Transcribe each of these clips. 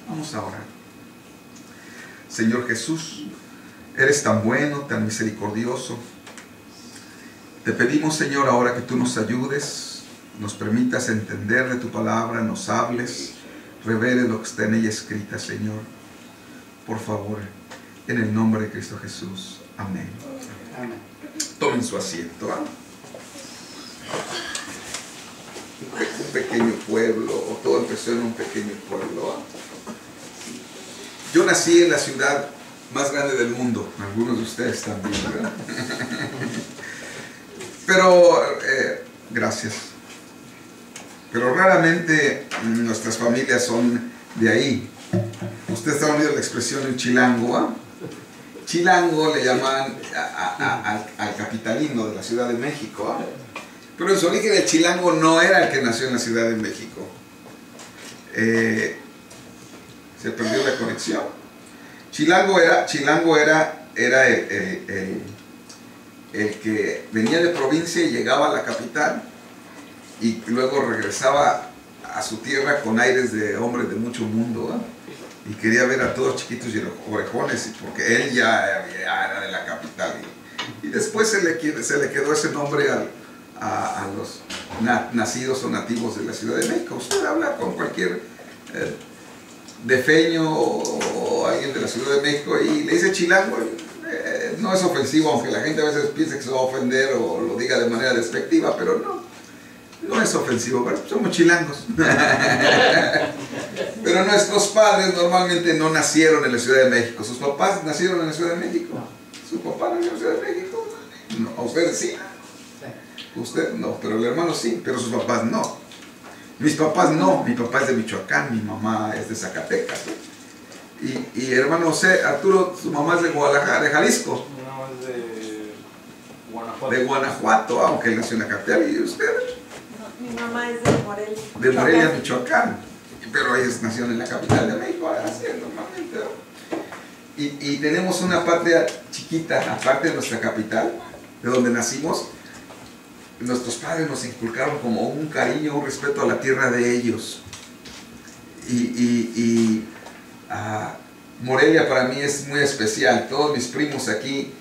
Vamos a orar. Señor Jesús, eres tan bueno, tan misericordioso. Te pedimos, Señor, ahora que tú nos ayudes, nos permitas entender de tu palabra, nos hables, reveles lo que está en ella escrita, Señor. Por favor, en el nombre de Cristo Jesús. Amén. Amén. Tomen su asiento. Un pequeño pueblo, o todo empezó en un pequeño pueblo. Yo nací en la ciudad más grande del mundo, algunos de ustedes también, ¿verdad? Pero, gracias. Pero raramente nuestras familias son de ahí. Ustedes han oído la expresión en chilango, ¿ah? Chilango le llaman al capitalino de la Ciudad de México, ¿ah? Pero en su origen el chilango no era el que nació en la Ciudad de México. Se perdió la conexión. Chilango era el que venía de provincia y llegaba a la capital y luego regresaba a su tierra con aires de hombre de mucho mundo, ¿eh? Y quería ver a todos chiquitos y orejones, porque él ya era de la capital. Y después se le quedó ese nombre a los nacidos o nativos de la Ciudad de México. Usted habla con cualquier defeño o alguien de la Ciudad de México y le dice chilango, no es ofensivo, aunque la gente a veces piensa que se va a ofender o lo diga de manera despectiva, pero no es ofensivo, ¿verdad? Somos chilangos. Pero nuestros padres normalmente no nacieron en la Ciudad de México. ¿Sus papás nacieron en la Ciudad de México? ¿Su papá nació en la Ciudad de México? No, a ustedes sí. Usted no, pero el hermano sí, pero sus papás no. Mis papás no, mi papá es de Michoacán, mi mamá es de Zacatecas, ¿eh? Y hermano José, Arturo, su mamá es de Guadalajara, de Jalisco. No, es de Guanajuato. De Guanajuato, aunque él nació en la capital. ¿Y usted? No, mi mamá es de Morelia. De Morelia, Michoacán. Pero ellos nacieron en la capital de México, así es normalmente, ¿no? Y tenemos una patria chiquita, aparte de nuestra capital, de donde nacimos. Nuestros padres nos inculcaron como un cariño, un respeto a la tierra de ellos. Morelia para mí es muy especial. Todos mis primos aquí,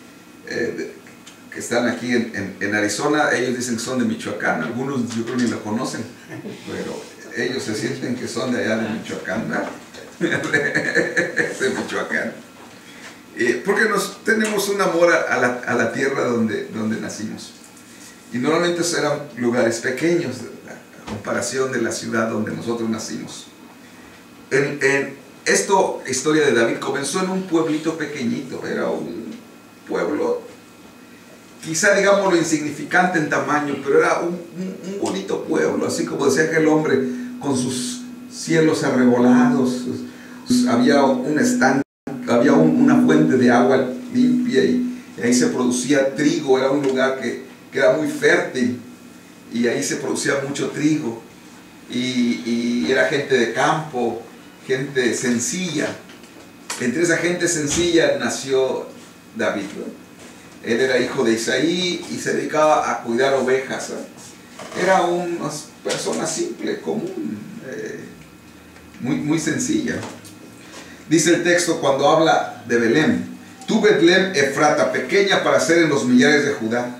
que están aquí en Arizona, ellos dicen que son de Michoacán. Algunos yo creo ni lo conocen, pero ellos se sienten que son de allá de Michoacán, ¿verdad? De Michoacán. Porque tenemos un amor a la tierra donde nacimos. Y normalmente eran lugares pequeños, a comparación de la ciudad donde nosotros nacimos. Historia de David comenzó en un pueblito pequeñito, era un pueblo, quizá digámoslo insignificante en tamaño, pero era un bonito pueblo, así como decía aquel hombre, con sus cielos arrebolados, había un estanque, había una fuente de agua limpia y ahí se producía trigo, era un lugar que era muy fértil y ahí se producía mucho trigo y era gente de campo, gente sencilla. Entre esa gente sencilla nació David, ¿no? Él era hijo de Isaí y se dedicaba a cuidar ovejas, ¿no? Era una persona simple, común, muy sencilla. Dice el texto cuando habla de Belén: tú Betlem Efrata, pequeña para ser en los millares de Judá,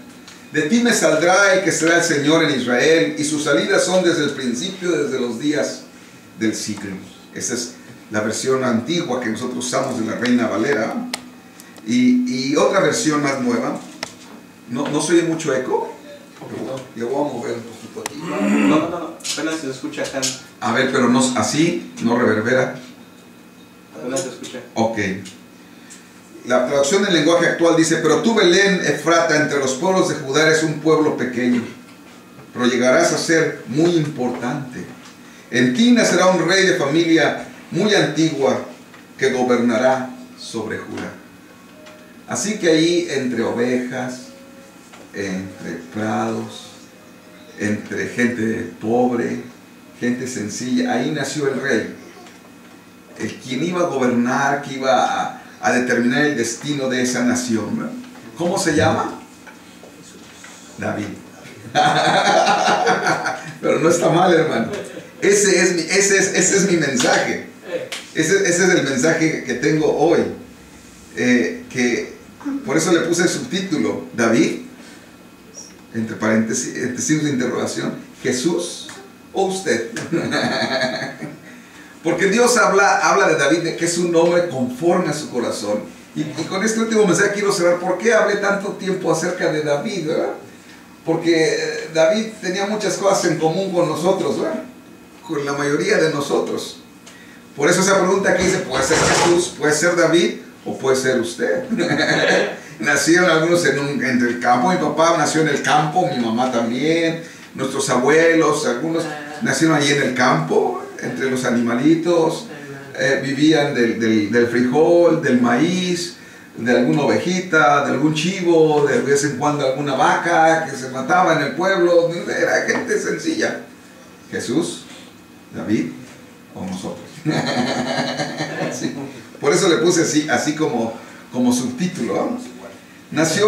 de ti me saldrá el que será el Señor en Israel, y sus salidas son desde el principio, desde los días del siglo. Esa es la versión antigua que nosotros usamos de la Reina Valera. Y otra versión más nueva. ¿No se oye mucho eco? Le voy a mover un poquito aquí. No, apenas se escucha acá. A ver, pero no, así, no reverbera. Apenas se escucha. Ok. La traducción del lenguaje actual dice: pero tú, Belén Efrata, entre los pueblos de Judá eres un pueblo pequeño, pero llegarás a ser muy importante. En ti nacerá un rey de familia muy antigua que gobernará sobre Judá. Así que ahí, entre ovejas, entre prados, entre gente pobre, gente sencilla, ahí nació el rey, el quien iba a gobernar, que iba a determinar el destino de esa nación, ¿no? ¿Cómo se llama? David. Pero no está mal, hermano. Ese es mi mensaje. Ese es el mensaje que tengo hoy. Que por eso le puse el subtítulo, David, entre paréntesis, entre signos de interrogación, Jesús o usted. Porque Dios habla de David, de que es un hombre conforme a su corazón. Y con este último mensaje quiero cerrar. ¿Por qué hablé tanto tiempo acerca de David, verdad? Porque David tenía muchas cosas en común con nosotros, ¿verdad? Con la mayoría de nosotros. Por eso esa pregunta que dice, ¿puede ser Jesús, puede ser David o puede ser usted? Nacieron algunos entre el campo. Mi papá nació en el campo, mi mamá también, nuestros abuelos, algunos nacieron allí en el campo, entre los animalitos, vivían del frijol, del maíz, de alguna ovejita, de algún chivo, de vez en cuando alguna vaca que se mataba en el pueblo. Era gente sencilla. Jesús, David o nosotros. Sí. Por eso le puse así como subtítulo, ¿no? Nació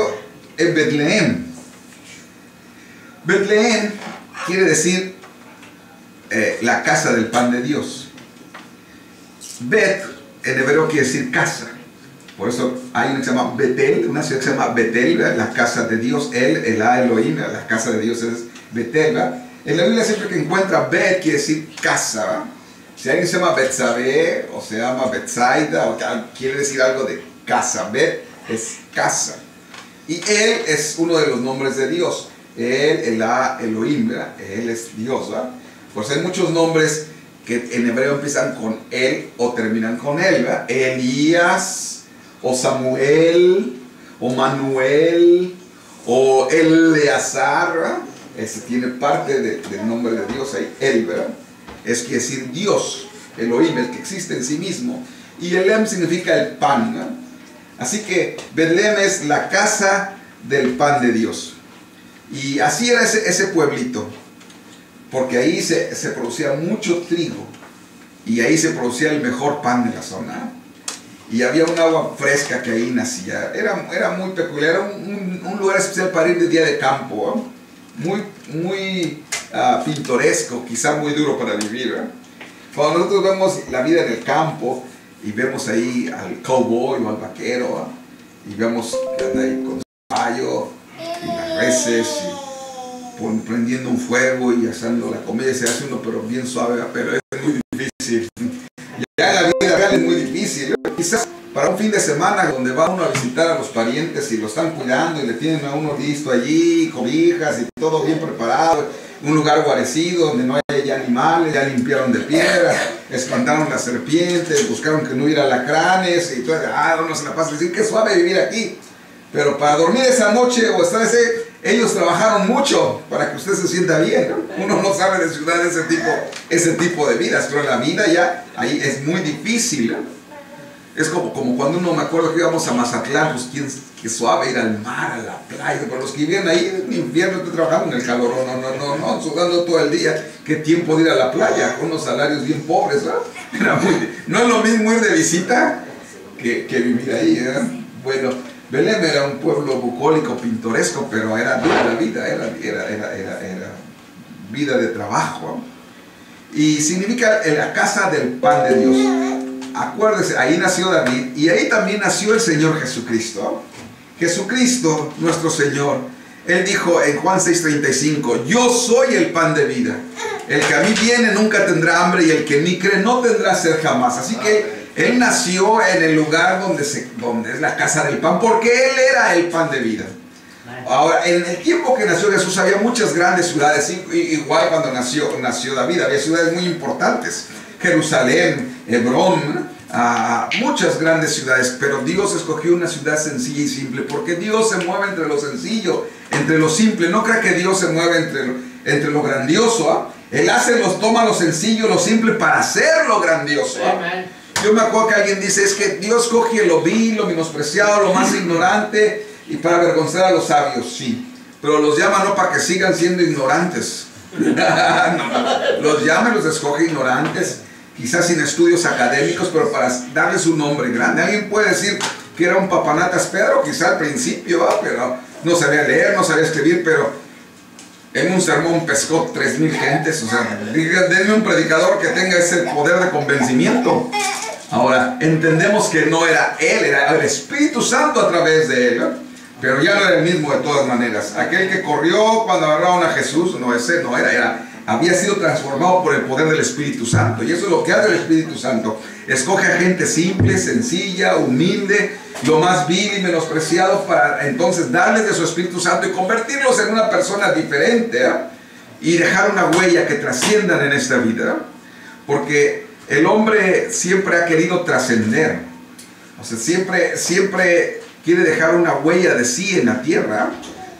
en Betlehem. Betlehem quiere decir la casa del pan de Dios. Bet en hebreo quiere decir casa. Por eso hay una que se llama Betel, una ciudad que se llama Betel, la casa de Dios. El Elohim, la casa de Dios es Betel, ¿verdad? En la Biblia siempre que encuentra Bet quiere decir casa, ¿verdad? Si alguien se llama Betsabé o se llama Betsaida o quiere decir algo de casa, Bet es casa. Y Él es uno de los nombres de Dios. Él, Elohim, ¿verdad? Él es Dios, ¿verdad? Pues hay muchos nombres que en hebreo empiezan con Él o terminan con Él, ¿verdad? Elías, o Samuel, o Manuel, o Eleazar, ¿verdad? Ese tiene parte del nombre de Dios ahí, Él, ¿verdad? Es que decir Dios, Elohim, el que existe en sí mismo. Y Elem significa el pan, ¿no? Así que Betlehem es la casa del pan de Dios. Y así era ese pueblito, porque ahí se producía mucho trigo y ahí se producía el mejor pan de la zona. Y había un agua fresca que ahí nacía. Era muy peculiar, era un lugar especial para ir de día de campo, ¿eh? Muy pintoresco, quizá muy duro para vivir, ¿eh? Cuando nosotros vemos la vida en el campo y vemos ahí al cowboy o al vaquero, ¿eh? Y vemos que anda ahí con su caballo y las reses y prendiendo un fuego y asando la comida, se hace uno pero bien suave, ¿eh? Pero es muy difícil. Ya la vida real es muy difícil, ¿eh? Quizás para un fin de semana donde va uno a visitar a los parientes y lo están cuidando y le tienen a uno listo allí, cobijas y todo bien preparado, un lugar guarecido donde no hay ya animales, ya limpiaron de piedra, espantaron las serpientes, buscaron que no hubiera alacranes y todo, uno se la pasa a decir qué suave vivir aquí. Pero para dormir esa noche o estar ellos trabajaron mucho para que usted se sienta bien, ¿no? Uno no sabe de ciudad ese tipo de vidas, pero la vida ya ahí es muy difícil, ¿no? Es como cuando uno, me acuerdo que íbamos a Mazatlán, pues qué suave ir al mar, a la playa, pero los que vivían ahí en invierno, estoy trabajando en el calor, no, sudando todo el día, qué tiempo de ir a la playa, con unos salarios bien pobres, ¿verdad? No es lo mismo ir de visita que vivir ahí, ¿verdad? Bueno, Belén era un pueblo bucólico, pintoresco, pero era dura la vida, era vida de trabajo, ¿no? Y significa la casa del pan de Dios. Acuérdese, ahí nació David y ahí también nació el Señor Jesucristo. Jesucristo, nuestro Señor, Él dijo en Juan 6:35, yo soy el pan de vida. El que a mí viene nunca tendrá hambre y el que en mí cree no tendrá sed jamás. Así que Él nació en el lugar donde es la casa del pan, porque Él era el pan de vida. Ahora, en el tiempo que nació Jesús había muchas grandes ciudades, igual cuando nació David, había ciudades muy importantes. Jerusalén, Hebrón, muchas grandes ciudades, pero Dios escogió una ciudad sencilla y simple, porque Dios se mueve entre lo sencillo, entre lo simple. No crea que Dios se mueve entre lo grandioso, ¿eh? Él toma lo sencillo, lo simple para hacerlo grandioso, ¿eh? Yo me acuerdo que alguien dice, es que Dios coge lo vil, lo menospreciado, lo más ignorante y para avergonzar a los sabios, sí, pero los llama no para que sigan siendo ignorantes. Los llama y los escoge ignorantes, quizás sin estudios académicos, pero para darles un nombre grande. Alguien puede decir que era un papanatas Pedro, quizá al principio, pero no sabía leer, no sabía escribir, pero en un sermón pescó 3,000 gentes. O sea, denme un predicador que tenga ese poder de convencimiento. Ahora, entendemos que no era Él, era el Espíritu Santo a través de Él, ¿no? Pero ya no era el mismo de todas maneras. Aquel que corrió cuando agarraron a Jesús, no, ese no era, había sido transformado por el poder del Espíritu Santo. Y eso es lo que hace el Espíritu Santo. Escoge a gente simple, sencilla, humilde, lo más vil y menospreciado, para entonces darles de su Espíritu Santo y convertirlos en una persona diferente, ¿eh? Y dejar una huella que trasciendan en esta vida, ¿eh? Porque el hombre siempre ha querido trascender. O sea, siempre quiere dejar una huella de sí en la tierra.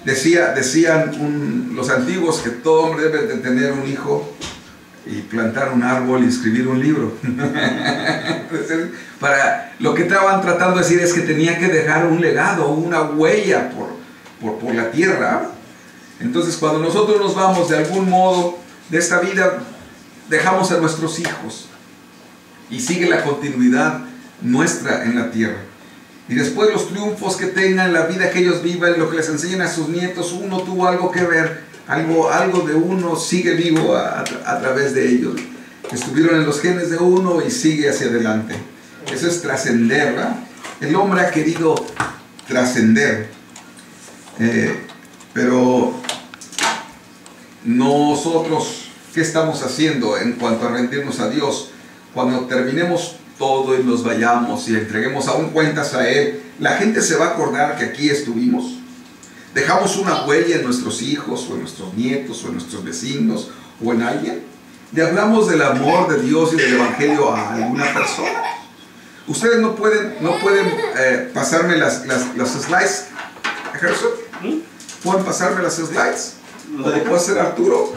Decían los antiguos que todo hombre debe de tener un hijo y plantar un árbol y escribir un libro. Para lo que estaban tratando de decir es que tenía que dejar un legado, una huella por la tierra. Entonces, cuando nosotros nos vamos de algún modo de esta vida, dejamos a nuestros hijos y sigue la continuidad nuestra en la tierra. Y después los triunfos que tengan, la vida que ellos vivan, lo que les enseñan a sus nietos, uno tuvo algo que ver, algo de uno sigue vivo a través de ellos. Estuvieron en los genes de uno y sigue hacia adelante. Eso es trascender, ¿verdad? El hombre ha querido trascender, pero nosotros, ¿qué estamos haciendo en cuanto a rendirnos a Dios? Cuando terminemos todo y nos vayamos y entreguemos aún cuentas a Él, la gente se va a acordar que aquí estuvimos. Dejamos una huella en nuestros hijos o en nuestros nietos o en nuestros vecinos o en alguien. Le hablamos del amor de Dios y del Evangelio a alguna persona. Ustedes no pueden pasarme las slides, Gerson. ¿Pueden pasarme las slides? ¿O lo puede hacer Arturo?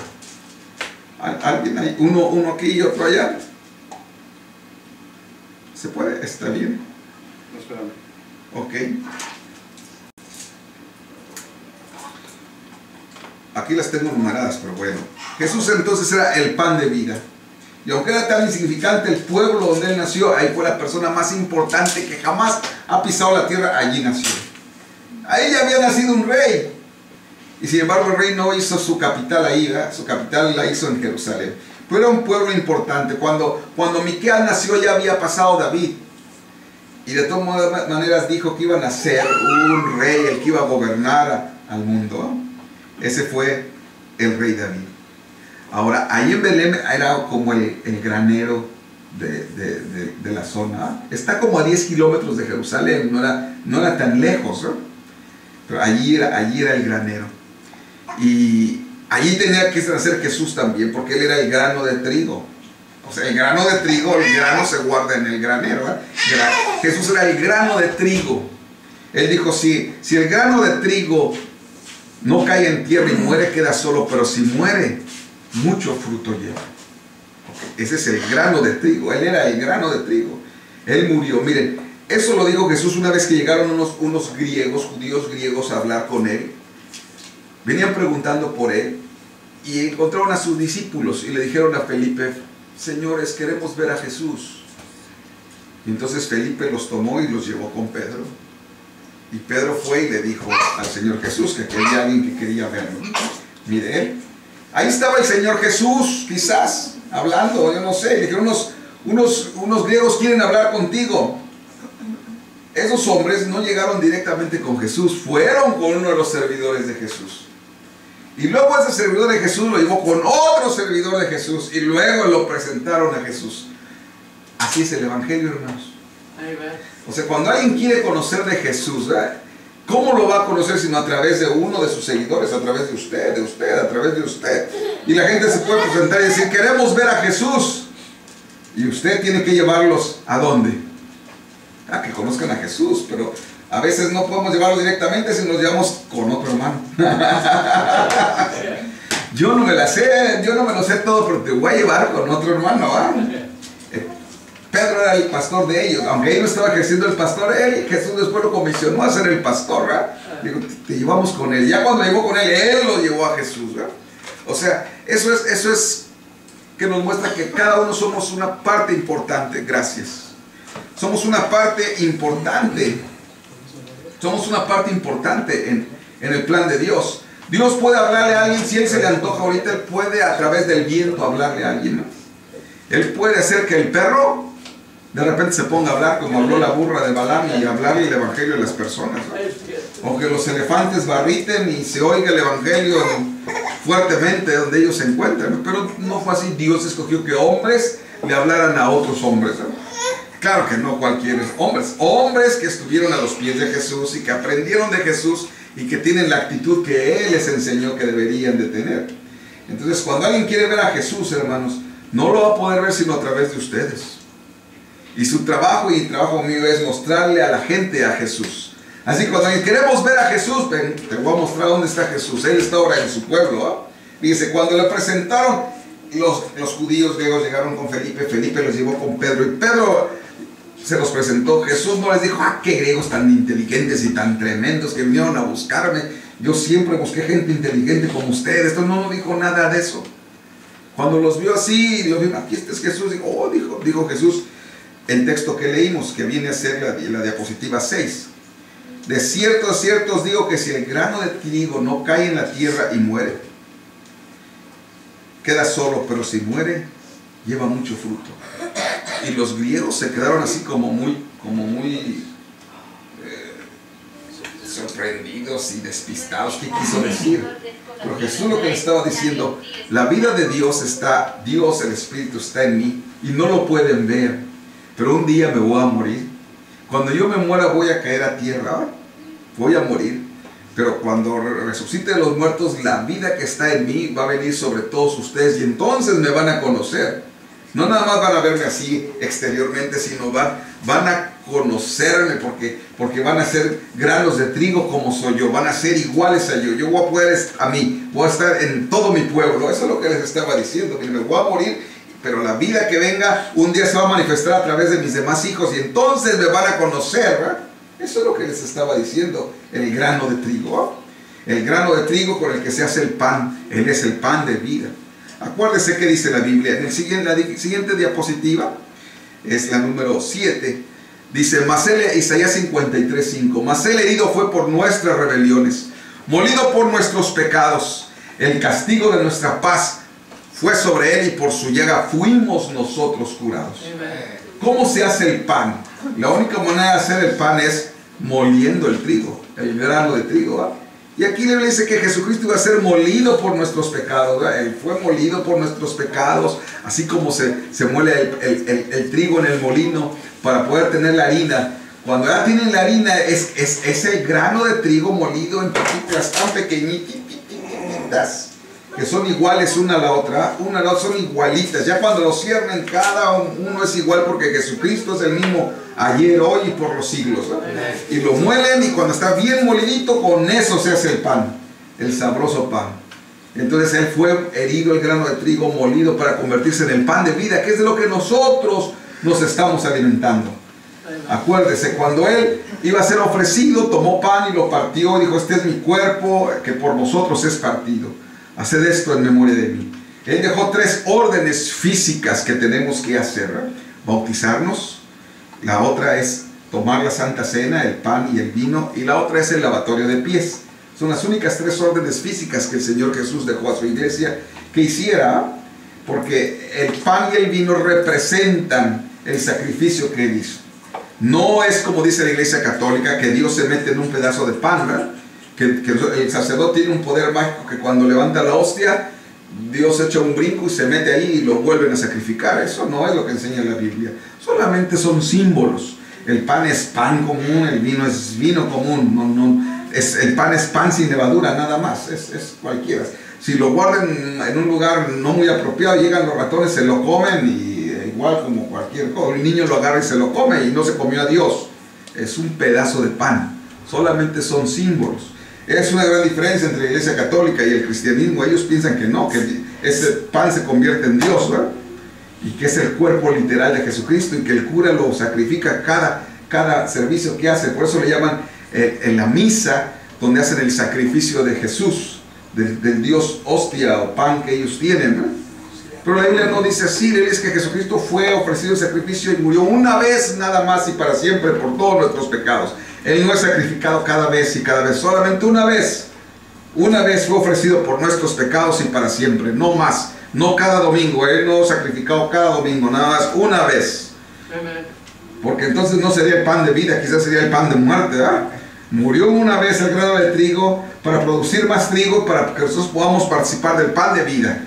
¿Alguien ahí? Uno aquí y otro allá. ¿Se puede? ¿Está bien? No, espérame. Ok. Aquí las tengo numeradas, pero bueno. Jesús entonces era el pan de vida. Y aunque era tan insignificante el pueblo donde Él nació, ahí fue la persona más importante que jamás ha pisado la tierra, allí nació. Ahí ya había nacido un rey. Y sin embargo el rey no hizo su capital ahí, ¿verdad? Su capital la hizo en Jerusalén. Pero era un pueblo importante. Cuando Miqueas nació ya había pasado David. Y de todas maneras dijo que iba a nacer un rey, el que iba a gobernar al mundo. Ese fue el rey David. Ahora, ahí en Belén era como el granero de la zona. Está como a 10 kilómetros de Jerusalén, no era tan lejos, ¿no? Pero allí era el granero. Y allí tenía que nacer Jesús también, porque Él era el grano de trigo. O sea, el grano de trigo, el grano se guarda en el granero, ¿verdad? Jesús era el grano de trigo. Él dijo, si el grano de trigo no cae en tierra y muere, queda solo, pero si muere, mucho fruto lleva. Ese es el grano de trigo. Él era el grano de trigo. Él murió. Miren, eso lo dijo Jesús una vez que llegaron unos griegos, judíos griegos, a hablar con Él. Venían preguntando por Él y encontraron a sus discípulos y le dijeron a Felipe, señores, queremos ver a Jesús. Y entonces Felipe los tomó y los llevó con Pedro. Y Pedro fue y le dijo al Señor Jesús que quería alguien que quería verlo. Mire, ahí estaba el Señor Jesús, quizás, hablando, yo no sé. Le dijeron, unos griegos quieren hablar contigo. Esos hombres no llegaron directamente con Jesús, fueron con uno de los servidores de Jesús. Y luego ese servidor de Jesús lo llevó con otro servidor de Jesús y luego lo presentaron a Jesús. Así es el Evangelio, hermanos. O sea, cuando alguien quiere conocer de Jesús, ¿verdad? ¿Cómo lo va a conocer sino a través de uno de sus seguidores? A través de usted, a través de usted. Y la gente se puede presentar y decir, queremos ver a Jesús. Y usted tiene que llevarlos ¿a dónde? A que conozcan a Jesús, pero a veces no podemos llevarlos directamente si nos llevamos con otro hermano. Yo no me lo sé todo, pero te voy a llevar con otro hermano, ¿eh? Pedro era el pastor de ellos, aunque él no estaba ejerciendo el pastor, Jesús después lo comisionó a ser el pastor, ¿verdad? Digo, te llevamos con él. Ya cuando llevó con él lo llevó a Jesús, ¿verdad? O sea, eso es que nos muestra que cada uno somos una parte importante. Gracias. Somos una parte importante. Somos una parte importante en el plan de Dios. Dios puede hablarle a alguien, si Él se le antoja ahorita, Él puede a través del viento hablarle a alguien, ¿no? Él puede hacer que el perro de repente se ponga a hablar como habló la burra de Balaam y hablarle el evangelio a las personas, ¿no? O que los elefantes barriten y se oiga el evangelio fuertemente donde ellos se encuentran, ¿no? Pero no fue así. Dios escogió que hombres le hablaran a otros hombres, ¿no? Claro que no cualquier hombres que estuvieron a los pies de Jesús y que aprendieron de Jesús y que tienen la actitud que Él les enseñó que deberían de tener. Entonces, cuando alguien quiere ver a Jesús, hermanos, no lo va a poder ver sino a través de ustedes. Y su trabajo y el trabajo mío es mostrarle a la gente a Jesús. Así que cuando queremos ver a Jesús, ven, te voy a mostrar dónde está Jesús. Él está ahora en su pueblo, ¿no? Dice, cuando le presentaron, los judíos griegos llegaron con Felipe. Felipe los llevó con Pedro y Pedro se los presentó. Jesús no les dijo, qué griegos tan inteligentes y tan tremendos que vinieron a buscarme. Yo siempre busqué gente inteligente como ustedes. Esto no dijo nada de eso. Cuando los vio así, los vio, aquí este es Jesús. Dijo Jesús, el texto que leímos, que viene a ser la diapositiva 6. De cierto os digo que si el grano de trigo no cae en la tierra y muere, queda solo, pero si muere, lleva mucho fruto. Y los griegos se quedaron así como muy sorprendidos y despistados. ¿Qué quiso decir? Pero Jesús lo que le estaba diciendo, la vida de Dios está, Dios, el Espíritu está en mí y no lo pueden ver, pero un día me voy a morir. Cuando yo me muera voy a caer a tierra, voy a morir, pero cuando resucite de los muertos, la vida que está en mí va a venir sobre todos ustedes y entonces me van a conocer. No nada más van a verme así exteriormente, sino van a conocerme porque van a ser granos de trigo como soy yo, van a ser iguales a yo. Yo voy a poder voy a estar en todo mi pueblo. Eso es lo que les estaba diciendo, que me voy a morir, pero la vida que venga un día se va a manifestar a través de mis demás hijos y entonces me van a conocer, ¿verdad? Eso es lo que les estaba diciendo, el grano de trigo, el grano de trigo con el que se hace el pan. Él es el pan de vida. Acuérdese que dice la Biblia en la siguiente diapositiva, es la número 7. Dice, Isaías 53:5, mas él herido fue por nuestras rebeliones, molido por nuestros pecados. El castigo de nuestra paz fue sobre él y por su llaga fuimos nosotros curados. ¿Cómo se hace el pan? La única manera de hacer el pan es moliendo el trigo, el grano de trigo, ¿verdad? Y aquí le dice que Jesucristo iba a ser molido por nuestros pecados, ¿verdad? Él fue molido por nuestros pecados, así como se muele el trigo en el molino para poder tener la harina. Cuando ya tienen la harina, es ese grano de trigo molido en pequitas tan pequeñitas, que son iguales una a la otra, son igualitas. Ya cuando lo cierran, cada uno es igual porque Jesucristo es el mismo ayer, hoy y por los siglos, ¿no? Y lo muelen y cuando está bien molidito, con eso se hace el pan, el sabroso pan. Entonces él fue herido, el grano de trigo molido para convertirse en el pan de vida, que es de lo que nosotros nos estamos alimentando. Acuérdese, cuando él iba a ser ofrecido, tomó pan y lo partió y dijo, este es mi cuerpo que por vosotros es partido. Haced esto en memoria de mí. Él dejó 3 órdenes físicas que tenemos que hacer, ¿verdad? Bautizarnos, la otra es tomar la Santa Cena, el pan y el vino, y la otra es el lavatorio de pies. Son las únicas 3 órdenes físicas que el Señor Jesús dejó a su iglesia que hiciera, porque el pan y el vino representan el sacrificio que Él hizo. No es como dice la Iglesia Católica, que Dios se mete en un pedazo de pan, ¿verdad? Que el sacerdote tiene un poder mágico que cuando levanta la hostia, Dios echa un brinco y se mete ahí y lo vuelven a sacrificar. Eso no es lo que enseña la Biblia. Solamente son símbolos. El pan es pan común, el vino es vino común. El pan es pan sin levadura, nada más. Es cualquiera. Si lo guardan en un lugar no muy apropiado, llegan los ratones, se lo comen y igual como cualquier cosa. El niño lo agarra y se lo come y no se comió a Dios. Es un pedazo de pan. Solamente son símbolos. Es una gran diferencia entre la Iglesia Católica y el cristianismo. Ellos piensan que no, que ese pan se convierte en Dios, ¿verdad? Y que es el cuerpo literal de Jesucristo y que el cura lo sacrifica cada servicio que hace. Por eso le llaman en la misa, donde hacen el sacrificio de Jesús, del Dios hostia o pan que ellos tienen, ¿no? Pero la Biblia no dice así. Le dice que Jesucristo fue ofrecido el sacrificio y murió una vez nada más y para siempre por todos nuestros pecados. Él no es sacrificado cada vez y cada vez, solamente una vez. Una vez fue ofrecido por nuestros pecados y para siempre, no más. No cada domingo, Él no sacrificado cada domingo, nada más una vez. porque entonces no sería el pan de vida, quizás sería el pan de muerte, ¿verdad? Murió una vez el grano de trigo para producir más trigo, para que nosotros podamos participar del pan de vida.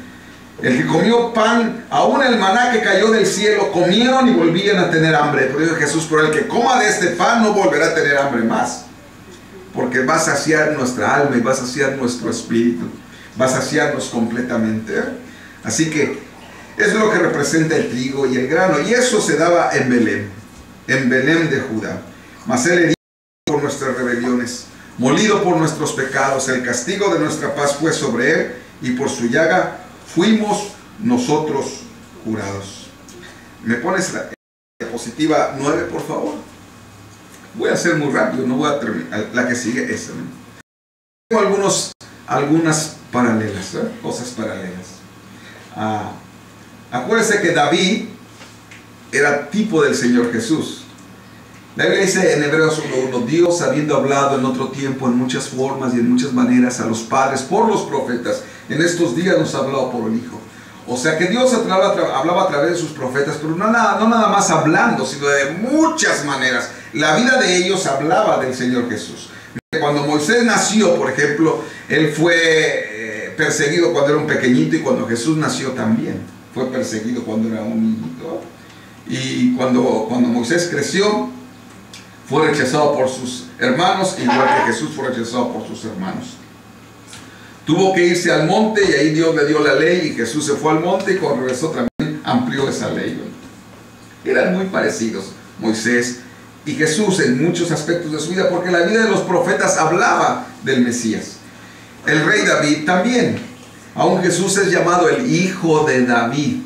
El que comió pan, aún el maná que cayó del cielo, comieron y volvían a tener hambre. Pero dijo Jesús, pero el que coma de este pan no volverá a tener hambre más, porque va a saciar nuestra alma y va a saciar nuestro espíritu, va a saciarnos completamente, ¿eh? Así que eso es lo que representa el trigo y el grano, y eso se daba en Belén de Judá. Mas él herido por nuestras rebeliones, molido por nuestros pecados, el castigo de nuestra paz fue sobre él, y por su llaga fuimos nosotros curados. ¿Me pones la diapositiva 9, por favor? Voy a hacer muy rápido, no voy a terminar. La que sigue es esa, ¿no? Tengo algunas paralelas, ¿eh? Cosas paralelas. Acuérdense que David era tipo del Señor Jesús. La Biblia dice en Hebreos 1:1, Dios, habiendo hablado en otro tiempo en muchas formas y en muchas maneras a los padres por los profetas, en estos días nos ha hablado por el Hijo. O sea que Dios hablaba a través de sus profetas, pero no nada más hablando, sino de muchas maneras. La vida de ellos hablaba del Señor Jesús. Cuando Moisés nació, por ejemplo, él fue perseguido cuando era un pequeñito, y cuando Jesús nació también fue perseguido cuando era un niñito. Y cuando Moisés creció, fue rechazado por sus hermanos, igual que Jesús fue rechazado por sus hermanos. Tuvo que irse al monte, y ahí Dios le dio la ley, y Jesús se fue al monte, y cuando regresó también amplió esa ley. Eran muy parecidos Moisés y Jesús en muchos aspectos de su vida, porque la vida de los profetas hablaba del Mesías. El rey David también, aun Jesús es llamado el hijo de David.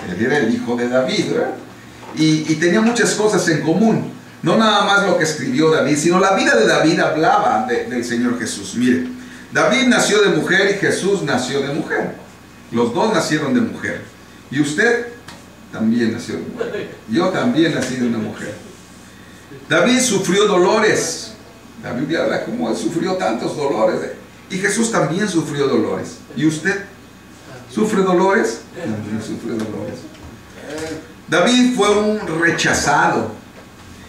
Él era el hijo de David, ¿verdad? Y tenía muchas cosas en común. No nada más lo que escribió David, sino la vida de David hablaba del Señor Jesús. Mire, David nació de mujer y Jesús nació de mujer. Los dos nacieron de mujer. Y usted también nació de mujer. Yo también nací de una mujer. David sufrió dolores. La Biblia habla cómo él sufrió tantos dolores. Y Jesús también sufrió dolores. ¿Y usted sufre dolores? También sufre dolores. David fue un rechazado.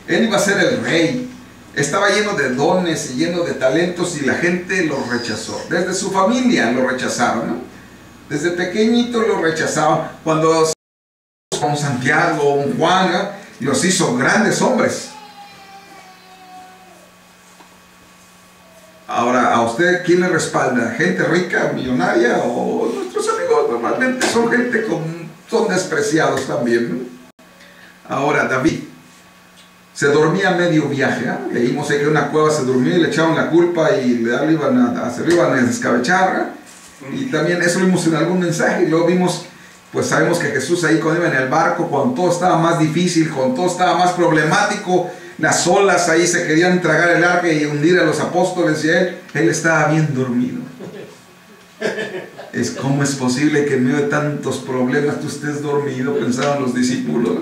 Él iba a ser el rey. Estaba lleno de dones y lleno de talentos, y la gente lo rechazó. Desde su familia lo rechazaron, ¿no? Desde pequeñito lo rechazaban. Cuando un Santiago, un Juan, ¿no? Los hizo grandes hombres. Ahora, ¿a usted quién le respalda? ¿Gente rica, millonaria? ¿O nuestros amigos normalmente son gente son despreciados también, ¿no? Ahora, David se dormía a medio viaje, ¿eh? Leímos ahí que en una cueva se durmió y le echaban la culpa y se iban a descabechar, ¿eh? Y también eso lo vimos en algún mensaje, y luego vimos, pues sabemos que Jesús ahí cuando iba en el barco, cuando todo estaba más difícil, cuando todo estaba más problemático, las olas ahí se querían tragar el arca y hundir a los apóstoles, y él estaba bien dormido. ¿Cómo es posible que en medio de tantos problemas tú estés dormido? Pensaban los discípulos, ¿no?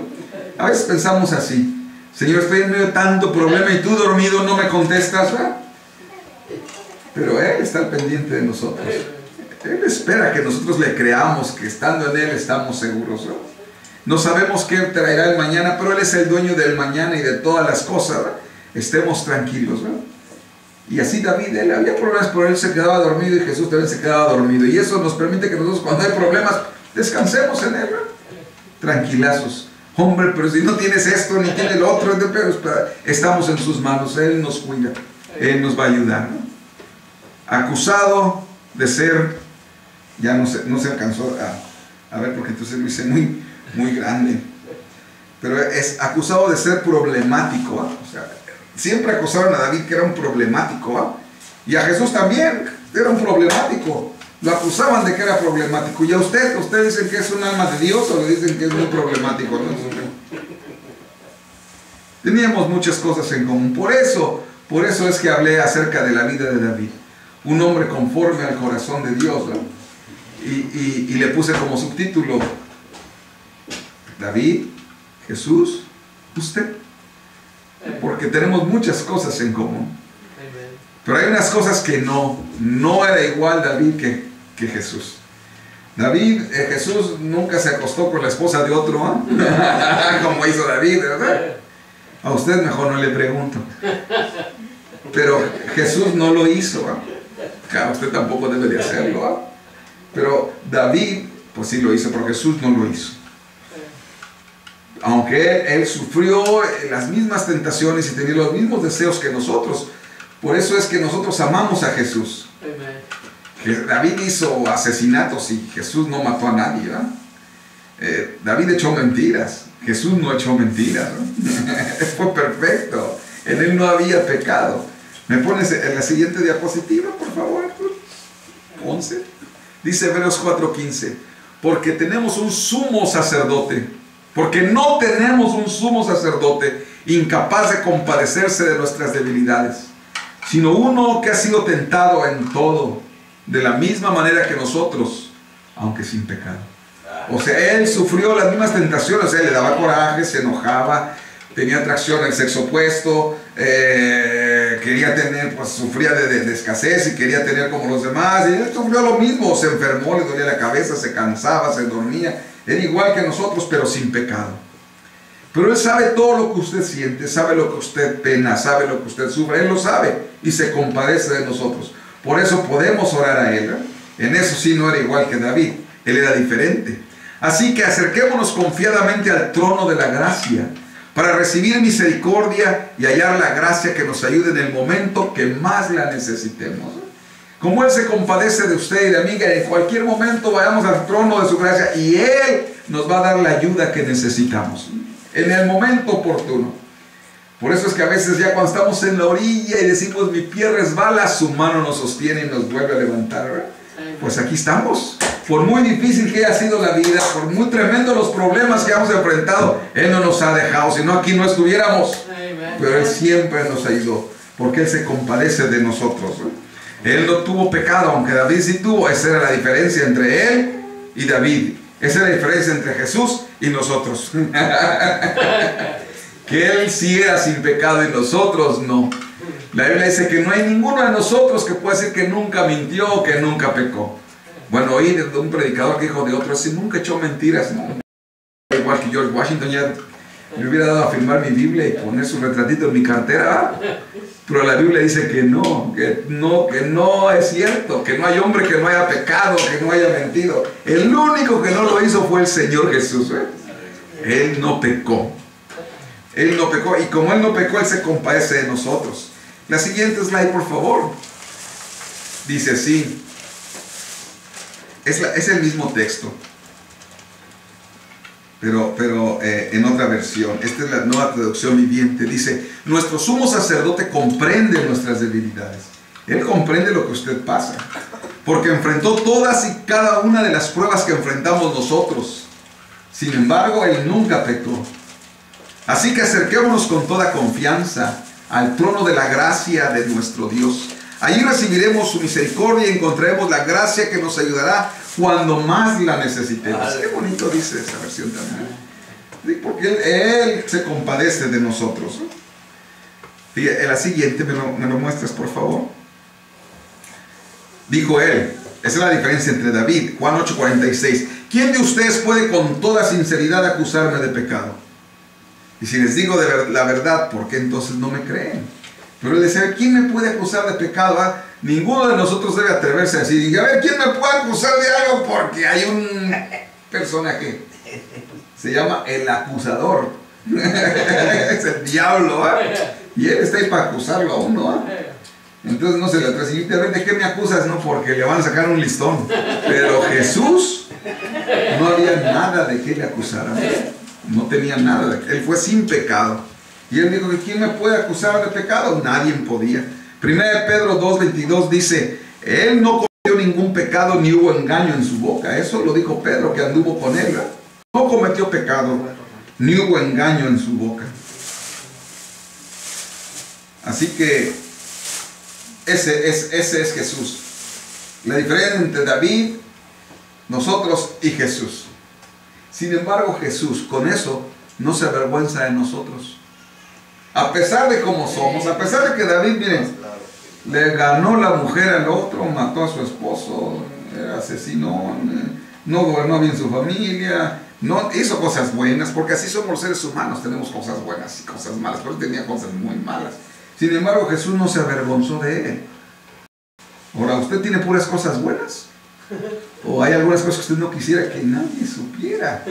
A veces pensamos así: Señor, estoy en medio de tanto problema y tú dormido no me contestas, ¿verdad? Pero Él está al pendiente de nosotros. Él espera que nosotros le creamos, que estando en Él estamos seguros, ¿no? No sabemos qué traerá el mañana, pero Él es el dueño del mañana y de todas las cosas, ¿verdad? Estemos tranquilos, ¿verdad? Y así David, él había problemas, pero él se quedaba dormido, y Jesús también se quedaba dormido. Y eso nos permite que nosotros, cuando hay problemas, descansemos en Él, ¿verdad? Tranquilazos. Hombre, pero si no tienes esto ni tienes lo otro, pero estamos en sus manos. Él nos cuida, Él nos va a ayudar, ¿no? Acusado de ser, ya no se alcanzó a ver, porque entonces lo hice muy grande, pero es acusado de ser problemático, ¿eh? O sea, siempre acusaron a David que era un problemático, ¿eh? Y a Jesús también era un problemático. Lo acusaban de que era problemático. Y a usted dicen que es un alma de Dios, o le dicen que es muy problemático, ¿no? Teníamos muchas cosas en común. Por eso es que hablé acerca de la vida de David. Un hombre conforme al corazón de Dios, ¿no? Y le puse como subtítulo: David, Jesús, usted. Porque tenemos muchas cosas en común. Pero hay unas cosas que no era igual David que Jesús. Jesús nunca se acostó con la esposa de otro, ¿eh? Como hizo David, ¿verdad? A usted mejor no le pregunto. Pero Jesús no lo hizo. Claro, usted tampoco debe de hacerlo. Pero David, pues sí lo hizo, pero Jesús no lo hizo. Aunque él sufrió las mismas tentaciones y tenía los mismos deseos que nosotros. Por eso es que nosotros amamos a Jesús. David hizo asesinatos y Jesús no mató a nadie, ¿verdad? David echó mentiras, Jesús no echó mentiras, ¿no? Fue perfecto, en él no había pecado. ¿Me pones en la siguiente diapositiva, por favor? 11. Dice Hebreos 4:15, porque tenemos un sumo sacerdote, porque no tenemos un sumo sacerdote incapaz de compadecerse de nuestras debilidades, sino uno que ha sido tentado en todo, de la misma manera que nosotros, aunque sin pecado. O sea, él sufrió las mismas tentaciones, le daba coraje, se enojaba, tenía atracción al sexo opuesto, quería tener, pues sufría de escasez y quería tener como los demás, y él sufrió lo mismo, se enfermó, le dolía la cabeza, se cansaba, se dormía, era igual que nosotros, pero sin pecado. Pero él sabe todo lo que usted siente, sabe lo que usted pena, sabe lo que usted sufre, él lo sabe y se compadece de nosotros. Por eso podemos orar a él, En eso sí no era igual que David, él era diferente. Así que acerquémonos confiadamente al trono de la gracia para recibir misericordia y hallar la gracia que nos ayude en el momento que más la necesitemos. Como él se compadece de usted y de mí, que en cualquier momento vayamos al trono de su gracia y él nos va a dar la ayuda que necesitamos en el momento oportuno. Por eso es que a veces ya cuando estamos en la orilla y decimos mi pie resbala, su mano nos sostiene y nos vuelve a levantar, ¿verdad? Pues aquí estamos. Por muy difícil que haya sido la vida, por muy tremendos los problemas que hemos enfrentado, él no nos ha dejado, si no aquí no estuviéramos. Pero él siempre nos ayudó, porque él se compadece de nosotros, Él no tuvo pecado, aunque David sí tuvo. Esa era la diferencia entre él y David. Esa es la diferencia entre Jesús y nosotros. Que él sí era sin pecado y nosotros no. La Biblia dice que no hay ninguno de nosotros que pueda decir que nunca mintió o que nunca pecó. Bueno, oí de un predicador que dijo de otro, si nunca echó mentiras, no. Igual que George Washington, ya me hubiera dado a firmar mi Biblia y poner su retratito en mi cartera. Pero la Biblia dice que no es cierto, que no hay hombre que no haya pecado, que no haya mentido. El único que no lo hizo fue el Señor Jesús. Él no pecó. Él no pecó, y como él no pecó, él se compadece de nosotros. La siguiente slide, por favor. Dice así. Es el mismo texto, pero en otra versión. Esta es la Nueva Traducción Viviente. Dice, nuestro sumo sacerdote comprende nuestras debilidades. Él comprende lo que usted pasa, porque enfrentó todas y cada una de las pruebas que enfrentamos nosotros. Sin embargo, él nunca pecó. Así que acerquémonos con toda confianza al trono de la gracia de nuestro Dios. Allí recibiremos su misericordia y encontraremos la gracia que nos ayudará cuando más la necesitemos. Qué bonito dice esa versión también. Porque él se compadece de nosotros. En la siguiente, ¿me lo muestras, por favor? Dijo él, esa es la diferencia entre David. Juan 8:46. ¿Quién de ustedes puede con toda sinceridad acusarme de pecado? Y si les digo la verdad, ¿por qué entonces no me creen? Pero él decía, ¿quién me puede acusar de pecado? Ninguno de nosotros debe atreverse a decir, a ver, ¿quién me puede acusar de algo? Porque hay un personaje, se llama el acusador. Es el diablo, y él está ahí para acusarlo a uno. Entonces no se le atreve, a ver, ¿de qué me acusas? No, porque le van a sacar un listón. Pero Jesús, no había nada de que le acusaran. No tenía nada, él fue sin pecado. Y él dijo que ¿quién me puede acusar de pecado? Nadie podía. 1 Pedro 2:22 dice, él no cometió ningún pecado ni hubo engaño en su boca. Eso lo dijo Pedro, que anduvo con él, ¿verdad? No cometió pecado ni hubo engaño en su boca. Así que ese es Jesús. La diferencia entre David, nosotros y Jesús. Sin embargo, Jesús con eso no se avergüenza de nosotros. A pesar de cómo somos, a pesar de que David, miren, le ganó la mujer al otro, mató a su esposo, era asesino, no gobernó bien su familia, No hizo cosas buenas, porque así somos los seres humanos, tenemos cosas buenas y cosas malas, pero él tenía cosas muy malas. Sin embargo, Jesús no se avergonzó de él. Ahora, ¿usted tiene puras cosas buenas? ¿O hay algunas cosas que usted no quisiera que nadie supiera?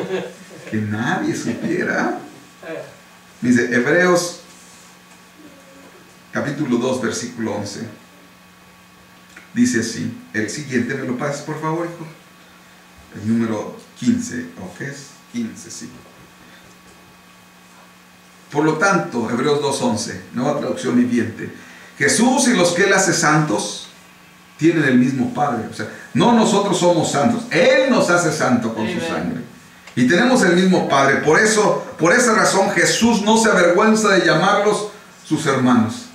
Que nadie supiera. Dice Hebreos capítulo 2, versículo 11. Dice así, el siguiente, ¿me lo pasas por favor, hijo? El número 15, ¿o qué es? 15, sí. Por lo tanto, Hebreos 2:11, nueva traducción viviente. Jesús y los que él hace santos tienen el mismo Padre. O sea, no nosotros somos santos, él nos hace santo con su sangre. Y tenemos el mismo Padre. Por eso, por esa razón, Jesús no se avergüenza de llamarlos sus hermanos.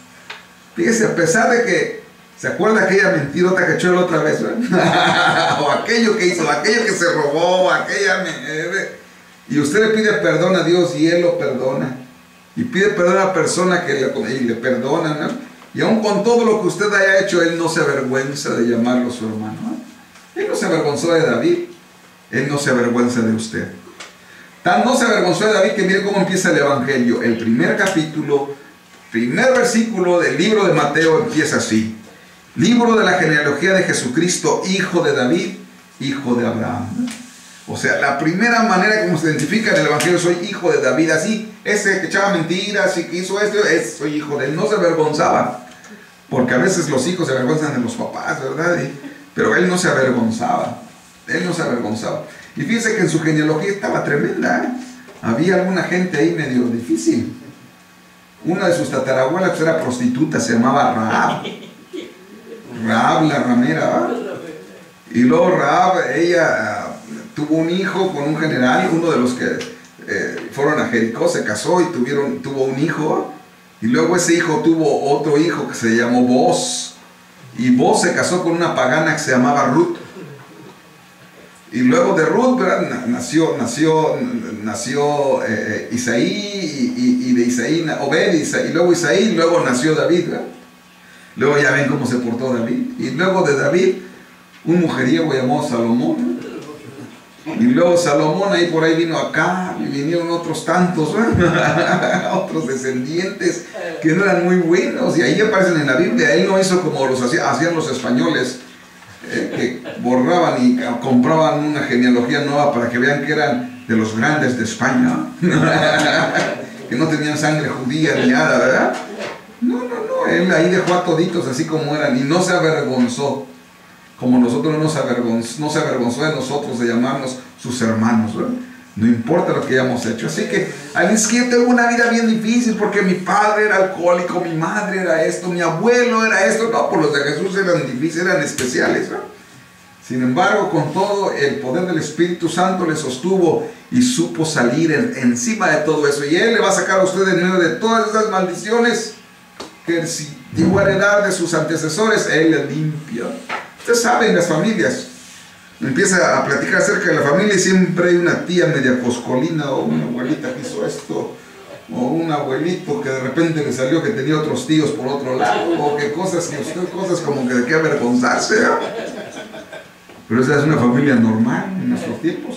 Fíjese, a pesar de que ¿se acuerda aquella mentirota que echó la otra vez? O aquello que hizo, aquello que se robó, y usted le pide perdón a Dios y Él lo perdona. Y pide perdón a la persona que le perdona, ¿no? Y aún con todo lo que usted haya hecho, Él no se avergüenza de llamarlo su hermano, ¿no? Él no se avergonzó de David, Él no se avergüenza de usted. Tan no se avergonzó de David que mire cómo empieza el Evangelio. El primer capítulo, primer versículo del libro de Mateo empieza así. Libro de la genealogía de Jesucristo, hijo de David, hijo de Abraham. O sea, la primera manera como se identifica en el Evangelio, soy hijo de David, así, ese que echaba mentiras y que hizo esto, soy hijo de él. No se avergonzaba, porque a veces los hijos se avergonzan de los papás, ¿verdad? Pero él no se avergonzaba, él no se avergonzaba. Y fíjense que en su genealogía estaba tremenda, ¿eh? Había alguna gente ahí medio difícil. Una de sus tatarabuelas pues, era prostituta, se llamaba Rahab. Rahab la ramera, ¿eh? Y luego Rahab, ella tuvo un hijo con un general, uno de los que fueron a Jericó, se casó y tuvo un hijo, y luego ese hijo tuvo otro hijo que se llamó Boz, y Boz se casó con una pagana que se llamaba Ruth, y luego de Ruth, ¿verdad? nació Isaí, y de Isaí Obed, y luego Isaí, y luego nació David, ¿verdad? Luego ya ven cómo se portó David, y luego de David un mujeriego llamado Salomón, y luego Salomón ahí por ahí vino acá, y vinieron otros tantos, otros descendientes que no eran muy buenos, y ahí aparecen en la Biblia. Él no hizo como hacían los españoles, que borraban y compraban una genealogía nueva para que vean que eran de los grandes de España, que no tenían sangre judía ni nada, ¿verdad? No, él ahí dejó a toditos así como eran, y no se avergonzó. Como nosotros no se avergonzó de nosotros de llamarnos sus hermanos, ¿verdad? No importa lo que hayamos hecho. Así que es que yo tengo una vida bien difícil porque mi padre era alcohólico, mi madre era esto, mi abuelo era esto. No, por los de Jesús eran difíciles, eran especiales, ¿verdad? Sin embargo, con todo el poder del Espíritu Santo le sostuvo y supo salir encima de todo eso. Y Él le va a sacar a usted en medio de todas esas maldiciones que si llegó a heredar de sus antecesores, Él le limpia. Ustedes saben, las familias, empieza a platicar acerca de la familia y siempre hay una tía media coscolina o una abuelita que hizo esto, o un abuelito que de repente le salió que tenía otros tíos por otro lado, o que cosas como que de qué avergonzarse, ¿eh? Pero esa es una familia normal en nuestros tiempos.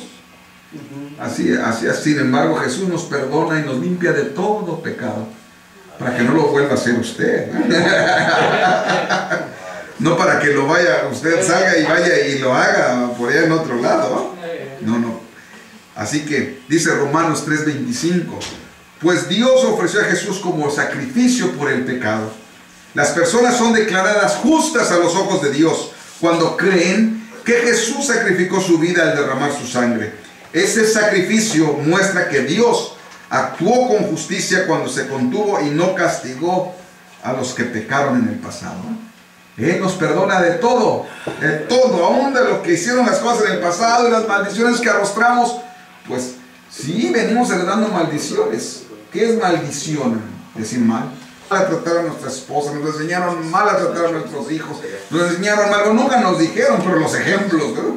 Así, sin embargo, Jesús nos perdona y nos limpia de todo pecado, para que no lo vuelva a hacer usted. No para que usted salga y vaya y lo haga por allá en otro lado, ¿no? No. Así que dice Romanos 3:25, pues Dios ofreció a Jesús como sacrificio por el pecado. Las personas son declaradas justas a los ojos de Dios cuando creen que Jesús sacrificó su vida al derramar su sangre. Ese sacrificio muestra que Dios actuó con justicia cuando se contuvo y no castigó a los que pecaron en el pasado. Él nos perdona de todo, aún de lo que hicieron las cosas en el pasado y las maldiciones que arrostramos. Pues sí, venimos heredando maldiciones. ¿Qué es maldición? Decir mal a tratar a nuestra esposa, nos enseñaron mal a tratar a nuestros hijos, nos enseñaron mal, nunca nos dijeron, pero los ejemplos, ¿no?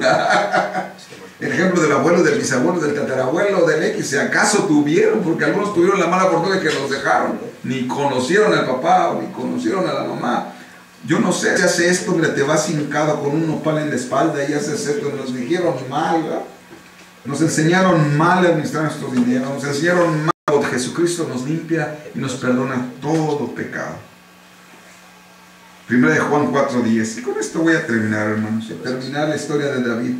El ejemplo del abuelo, del bisabuelo, del tatarabuelo, del X, si acaso tuvieron, porque algunos tuvieron la mala fortuna de que los dejaron, ni conocieron al papá, ni conocieron a la mamá. Yo no sé, si hace esto, mira, te vas hincado con un nopal en la espalda y haces esto, nos dijeron mal, ¿verdad? Nos enseñaron mal a administrar nuestro dinero. Nos enseñaron mal. Jesucristo nos limpia y nos perdona todo pecado. 1 de Juan 4:10. Y con esto voy a terminar, hermanos. A terminar la historia de David.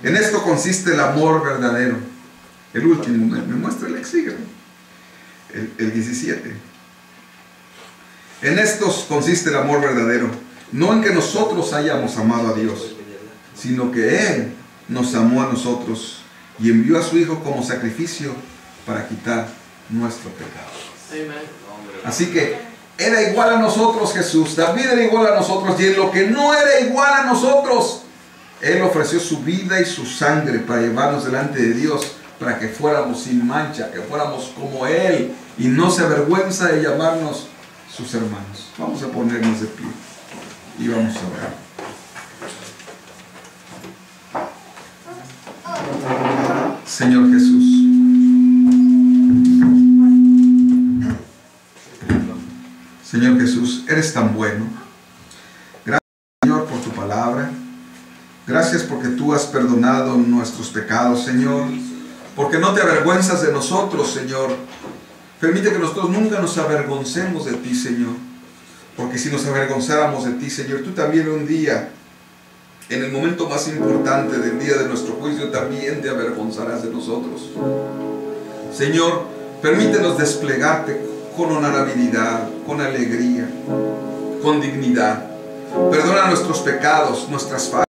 En esto consiste el amor verdadero. El último, me muestra el exíguelo. El 17. En esto consiste el amor verdadero. No en que nosotros hayamos amado a Dios, sino que Él nos amó a nosotros y envió a su Hijo como sacrificio para quitar nuestro pecado. Así que era igual a nosotros Jesús. David era igual a nosotros, y en lo que no era igual a nosotros, Él ofreció su vida y su sangre para llevarnos delante de Dios, para que fuéramos sin mancha, que fuéramos como Él, y no se avergüenza de llamarnos sus hermanos. Vamos a ponernos de pie y vamos a orar. Señor Jesús, Señor Jesús, eres tan bueno. Gracias, Señor, por tu palabra. Gracias porque tú has perdonado nuestros pecados, Señor. Porque no te avergüenzas de nosotros, Señor. Permite que nosotros nunca nos avergoncemos de ti, Señor. Porque si nos avergonzáramos de ti, Señor, tú también un día, en el momento más importante del día de nuestro juicio, también te avergonzarás de nosotros. Señor, permítenos desplegarte con honorabilidad, con alegría, con dignidad. Perdona nuestros pecados, nuestras fallas.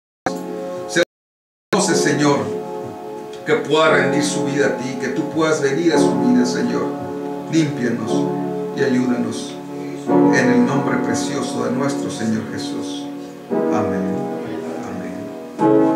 Señor, que pueda rendir su vida a ti, que tú puedas venir a su vida, Señor. Límpianos y ayúdanos en el nombre precioso de nuestro Señor Jesús. Amén. Amén.